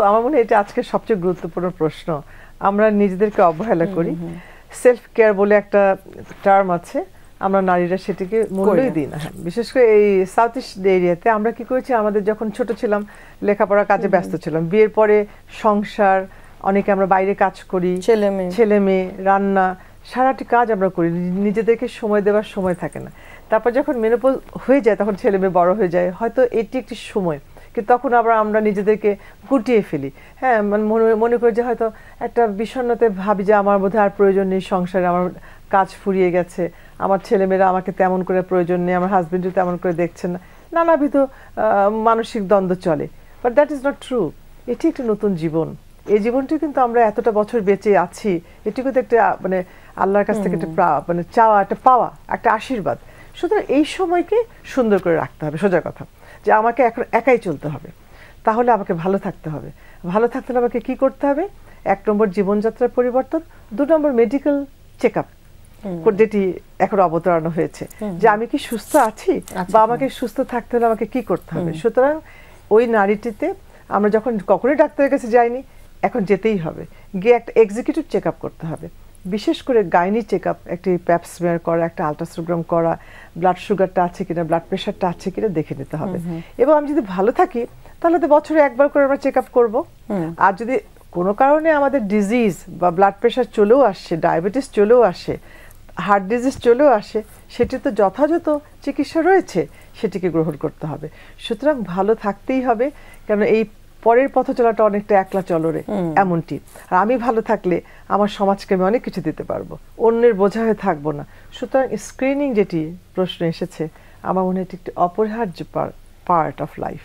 আমার মনে হয় এটা আজকে সবচেয়ে গুরুত্বপূর্ণ প্রশ্ন। আমরা নিজেদেরকে অবহেলা করি। সেলফ কেয়ার বলে একটা টার্ম আছে, আমরা নারীরা সেটিকে মূল্যই দিই না। বিশেষ করে এই সাউথ ইস্ট এরিয়াতে আমরা কি করেছি, আমাদের যখন ছোট ছিলাম লেখাপড়ার কাজে ব্যস্ত ছিলাম, বিয়ের পরে সংসার, অনেকে আমরা বাইরে কাজ করি, ছেলে মেয়ে, রান্না, সারাটি কাজ আমরা করি, নিজেদেরকে সময় দেওয়ার সময় থাকে না। তারপর যখন মেনোপজ হয়ে যায় তখন ছেলে মেয়ে বড় হয়ে যায়, হয়তো এটি একটি সময়, কিন্তু তখন আবার আমরা নিজেদেরকে গুটিয়ে ফেলি। হ্যাঁ, মনে করি যে হয়তো একটা বিষণ্ণতে ভাবি যে আমার বোধহয় আর প্রয়োজন নেই সংসারে, আমার কাজ ফুরিয়ে গেছে, আমার ছেলেমেয়েরা আমাকে তেমন করে প্রয়োজন নেই, আমার হাজবেন্ডও তেমন করে দেখছেন না, নানাবিধ মানসিক দ্বন্দ্ব চলে। But that is not true. এটি একটি নতুন জীবন। এই জীবনটি কিন্তু আমরা এতটা বছর বেঁচে আছি, এটি কিন্তু একটা মানে আল্লাহর কাছ থেকে একটা মানে চাওয়া, একটা পাওয়া, একটা আশীর্বাদ। সুতরাং এই সময়কে সুন্দর করে রাখতে হবে। সোজা কথা যে আমাকে এখন একাই চলতে হবে, তাহলে আমাকে ভালো থাকতে হবে। ভালো থাকতে হলে আমাকে কি করতে হবে? 1 নম্বর জীবনযাত্রার পরিবর্তন, 2 নম্বর মেডিকেল চেক আপ, যেটি এখন অবতারণা হয়েছে, যে আমি কি সুস্থ আছি, বা আমাকে সুস্থ থাকতে হলে আমাকে কি করতে হবে। সুতরাং ওই নারীটিতে আমরা যখন কখনোই ডাক্তারের কাছে যাইনি, এখন যেতেই হবে, গিয়ে একটা এক্সিকিউটিভ চেক আপ করতে হবে। বিশেষ করে গাইনি চেক আপ, একটি প্যাপ স্মিয়ার করা, একটা আলট্রাসোনোগ্রাম করা, ব্লাড সুগারটা আছে কিনা, ব্লাড প্রেশারটা আছে কিনা দেখে নিতে হবে। এবং আমি যদি ভালো থাকি তাহলে তো বছরে একবার করে আমরা চেক আপ করবো। আর যদি কোনো কারণে আমাদের ডিজিজ বা ব্লাড প্রেশার চলেও আসে, ডায়াবেটিস চলেও আসে, হার্ট ডিজিজ চলেও আসে, সেটি তো যথাযথ চিকিৎসা রয়েছে, সেটিকে গ্রহণ করতে হবে। সুতরাং ভালো থাকতেই হবে, কারণ এই পরের পথ চলাটা অনেকটা একলা চলরে এমনটি। আর আমি ভালো থাকলে আমার সমাজকে আমি অনেক কিছু দিতে পারবো, অন্যের বোঝা হয়ে থাকবো না। সুতরাং স্ক্রিনিং যেটি প্রশ্ন এসেছে, আমার মনে হয় এটি একটি অপরিহার্য পার্ট অফ লাইফ।